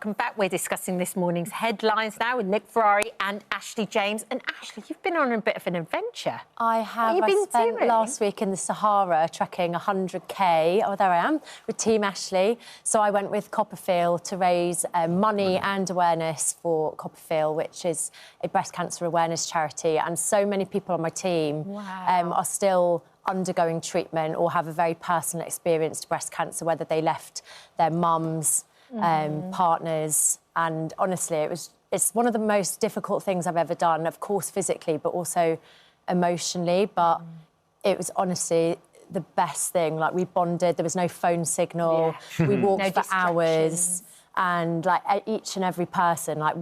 welcome back. We're discussing this morning's headlines now with Nick Ferrari and Ashley James. And Ashley, you've been on a bit of an adventure. I have. What have you I spent doing? last week in the Sahara trekking 100k. Oh, there I am, with Team Ashley. So I went with Copperfield to raise money and awareness for Copperfield, which is a breast cancer awareness charity. And so many people on my team are still undergoing treatment or have a very personal experience to breast cancer, whether they left their mums, partners, and honestly, it's one of the most difficult things I've ever done, of course, physically, but also emotionally. But it was honestly the best thing. Like, we bonded, there was no phone signal, we walked for hours, and like each and every person, like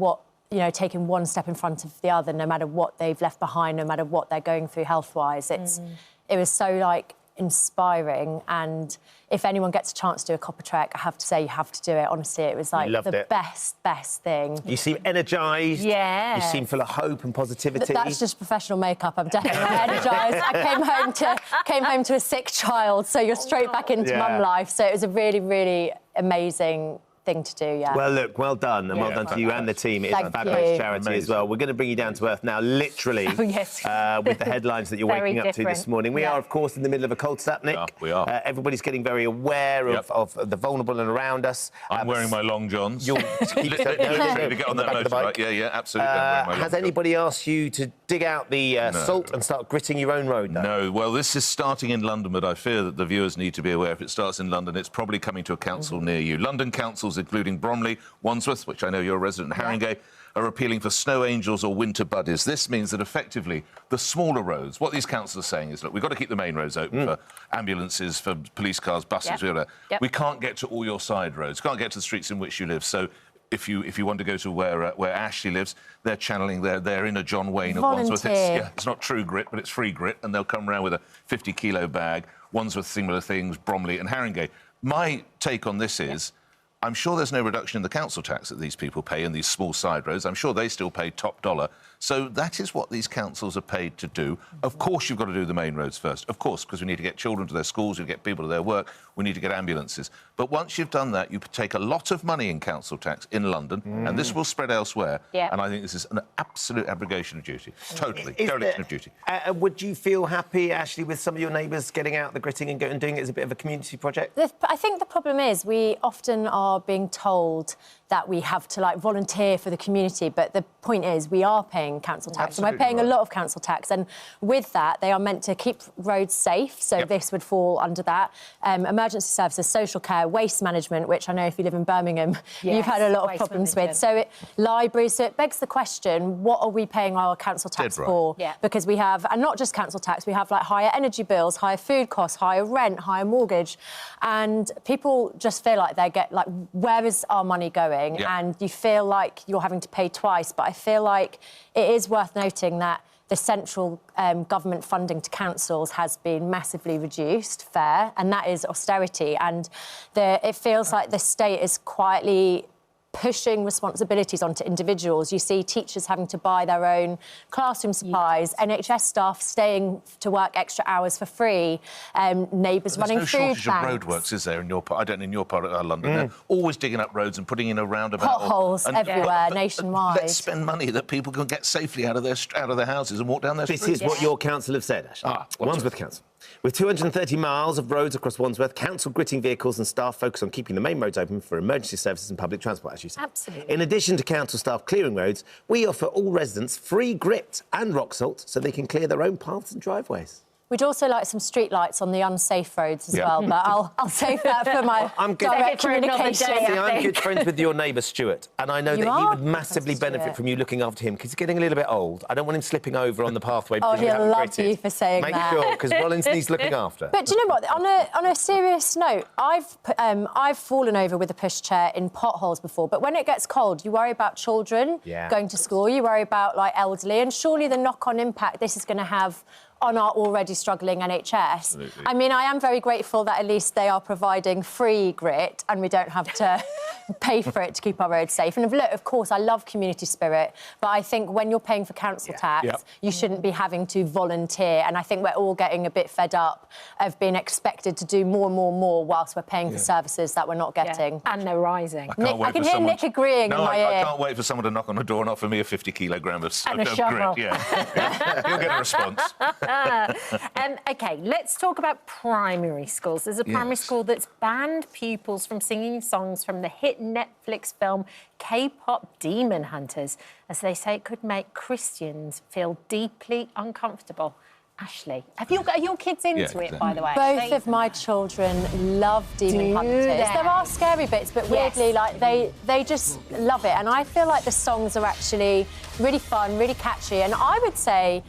taking one step in front of the other, no matter what they've left behind, no matter what they're going through health-wise. It was so, like, inspiring, and if anyone gets a chance to do a copper trek, I have to say you have to do it. Honestly, it was like the best thing. You seem energised. Yeah. You seem full of hope and positivity. That's just professional makeup. I'm definitely not energised. I came home to a sick child, so you're straight back into mum life. So it was a really, really amazing thing to do, Well, look, well done, and well done to you and the team. It's a fabulous charity as well. We're going to bring you down to earth now, literally, with the headlines that you're waking up to this morning. We are, of course, in the middle of a cold snap, Nick. We are. Everybody's getting very aware of the vulnerable and around us. I'm wearing my long johns. You'll keep to get on that motorbike. Yeah, absolutely. Has anybody asked you to dig out the salt and start gritting your own road, though? No. Well, this is starting in London, but I fear that the viewers need to be aware if it starts in London, it's probably coming to a council near you. London councils, including Bromley, Wandsworth, which I know you're a resident, Haringey, are appealing for snow angels or winter buddies. This means that, effectively, the smaller roads, what these councils are saying is, look, we've got to keep the main roads open for ambulances, for police cars, buses, whatever. We can't get to all your side roads, can't get to the streets in which you live. So if you want to go to where Ashley lives, they're channeling their inner John Wayne at Wandsworth. It's not true grit, but it's free grit, and they'll come around with a 50-kilo bag. Wandsworth, similar things, Bromley and Haringey. My take on this is, I'm sure there's no reduction in the council tax that these people pay in these small side roads. I'm sure they still pay top dollar. So that is what these councils are paid to do. Of course, you've got to do the main roads first. Of course, because we need to get children to their schools, we get people to their work, we need to get ambulances. But once you've done that, you take a lot of money in council tax in London, and this will spread elsewhere. And I think this is an absolute abrogation of duty. Totally. Dereliction of duty. Would you feel happy, Ashley, with some of your neighbours getting out the gritting and doing it as a bit of a community project? I think the problem is we often are being told that we have to, like, volunteer for the community, but the point is we are paying council tax, and we're paying a lot of council tax, and with that they are meant to keep roads safe, so this would fall under that. Emergency services, social care, waste management, which I know if you live in Birmingham you've had a lot of problems with. So libraries, so it begs the question, what are we paying our council tax for? Because we have, and not just council tax, we have like higher energy bills, higher food costs, higher rent, higher mortgage, and people just feel like they get, like, where is our money going? And you feel like you're having to pay twice. But I feel like it is worth noting that the central government funding to councils has been massively reduced, and that is austerity. And it feels like the state is quietly pushing responsibilities onto individuals. You see teachers having to buy their own classroom supplies, NHS staff staying to work extra hours for free, neighbours running food banks. There's no shortage of roadworks, is there, in your part? I don't know, in your part of London. They're always digging up roads and putting in a roundabout. Potholes everywhere, nationwide. Let's spend money that people can get safely out of their houses and walk down their streets. This is what your council have said, Ashley. Wandsworth Council. With 230 miles of roads across Wandsworth, council gritting vehicles and staff focus on keeping the main roads open for emergency services and public transport, as you said. Absolutely. In addition to council staff clearing roads, we offer all residents free grit and rock salt so they can clear their own paths and driveways. We'd also like some street lights on the unsafe roads as well, but I'll save that for my direct communication. See, I'm good friends with your neighbour, Stuart, and I know that he would massively benefit from you looking after him, because he's getting a little bit old. I don't want him slipping over on the pathway. Oh, he'll love you for saying that. Make sure, because Rollins needs looking after. But do you know what? On a serious note, I've fallen over with a pushchair in potholes before, but when it gets cold, you worry about children going to school, you worry about, like, elderly, and surely the knock-on impact this is going to have on our already struggling NHS. Absolutely. I mean, I am very grateful that at least they are providing free grit and we don't have to pay for it to keep our roads safe. And look, of course, I love community spirit, but I think when you're paying for council tax, you shouldn't be having to volunteer. And I think we're all getting a bit fed up of being expected to do more and more and more whilst we're paying for services that we're not getting. And they're rising. I can hear Nick agreeing in my ear. I can't wait for someone to knock on the door and offer me a 50 kilogram of shovel. grit. Yeah. You'll get a response. OK, let's talk about primary schools. There's a primary school that's banned pupils from singing songs from the hit Netflix film KPop Demon Hunters, as they say it could make Christians feel deeply uncomfortable. Ashley, are your kids into it, by the way? Both of my children love Demon Hunters. There are scary bits, but weirdly, like, they just love it. And I feel like the songs are actually really fun, really catchy, and I would say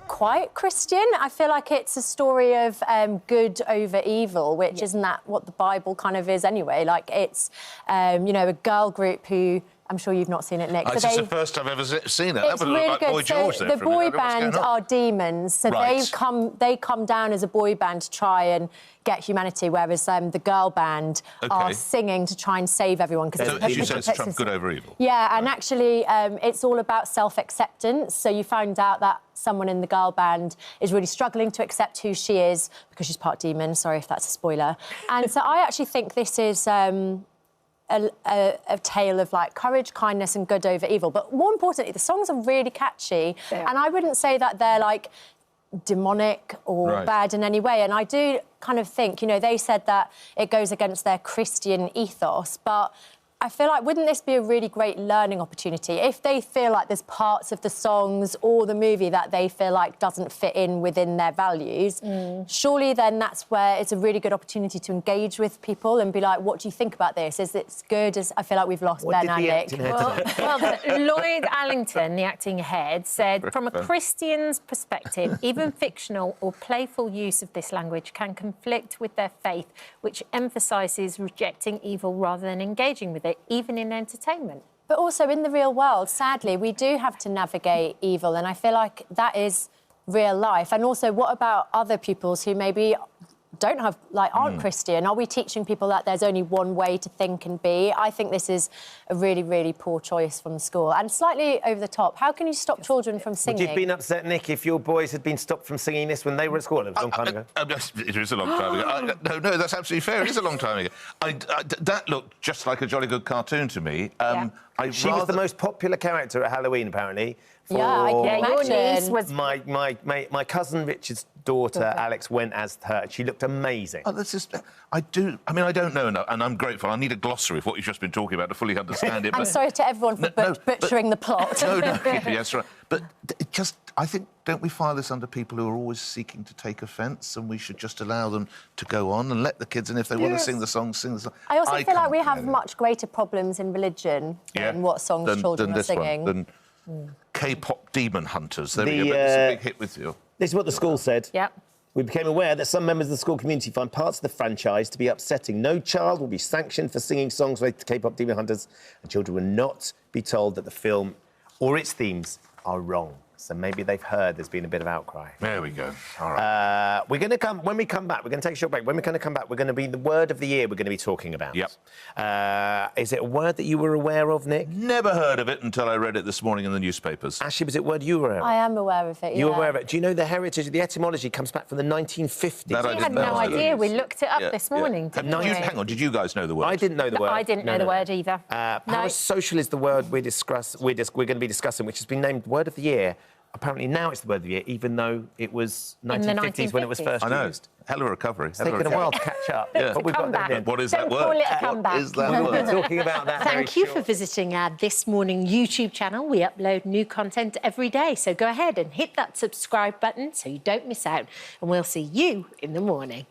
quite Christian. I feel like it's a story of good over evil, which isn't that what the Bible kind of is anyway? Like, it's, you know, a girl group who... I'm sure you've not seen it, Nick. It's the first time I've ever seen it. It's that would really look like good. Boy George so there the boy band are demons, so they come down as a boy band to try and get humanity, whereas the girl band are singing to try and save everyone. So as you said, it's Trump good over evil. Yeah, and actually it's all about self-acceptance. So you find out that someone in the girl band is really struggling to accept who she is because she's part demon. Sorry if that's a spoiler. And so I actually think this is... A tale of, like, courage, kindness and good over evil. But more importantly, the songs are really catchy. And I wouldn't say that they're, like, demonic or bad in any way. And I do kind of think, you know, they said that it goes against their Christian ethos, but... I feel like, wouldn't this be a really great learning opportunity? If they feel like there's parts of the songs or the movie that they feel like doesn't fit in within their values, surely then that's where it's a really good opportunity to engage with people and be like, what do you think about this? Is it good? I feel like we've lost Ben and Nick. Lloyd Allington, the acting head, said, from a Christian's perspective, even fictional or playful use of this language can conflict with their faith, which emphasises rejecting evil rather than engaging with it, even in entertainment. But also in the real world, sadly, we do have to navigate evil, and I feel like that is real life. And also, what about other pupils who maybe don't have, like, aren't Christian? Are we teaching people that there's only one way to think and be? I think this is a really, really poor choice from the school and slightly over the top. How can you stop children from singing? Would you have been upset, Nick, if your boys had been stopped from singing this when they were at school? It was a long time ago. It is a long time ago. No, that's absolutely fair. It is a long time ago. That looked just like a jolly good cartoon to me. She was the most popular character at Halloween, apparently. Your niece was... My cousin Richard's daughter, Alex, went as her. She looked amazing. Oh, I don't know enough, and I'm grateful. I need a glossary of what you've just been talking about to fully understand it. I'm sorry to everyone for butchering the plot. No, yes, right. But I think, don't we file this under people who are always seeking to take offence, and we should just allow them to go on and let the kids, and if they want to sing the song, sing the song. I also feel like we have much greater problems in religion than what songs children are singing. K-pop Demon Hunters. There we go. It's a big hit with you. This is what the school said. Yep. We became aware that some members of the school community find parts of the franchise to be upsetting. No child will be sanctioned for singing songs related to K-pop Demon Hunters, and children will not be told that the film or its themes are wrong. So maybe they've heard there's been a bit of outcry. There we go. All right. We're going to come... When we come back, we're going to take a short break. When we're going to come back, we're going to be the word of the year we're going to be talking about. Yep. Is it a word that you were aware of, Nick? Never heard of it until I read it this morning in the newspapers. Ashley, was it a word you were aware of? I am aware of it, You were aware of it. Do you know the heritage, the etymology comes back from the 1950s? I had no idea. We looked it up this morning, didn't we? Hang on, did you guys know the word? I didn't know the word. I didn't know the word either. Parasocial is the word we're going to be discussing, which has been named Word of the Year. Apparently now it's the word of the year, even though it was 1950s when it was first used. Hell of a recovery. It's taken a while to catch up. But we've got that in. What is that word? Call it a comeback. What is that word? We're talking about that. Thank you for visiting our This Morning YouTube channel. We upload new content every day, so go ahead and hit that subscribe button so you don't miss out. And we'll see you in the morning.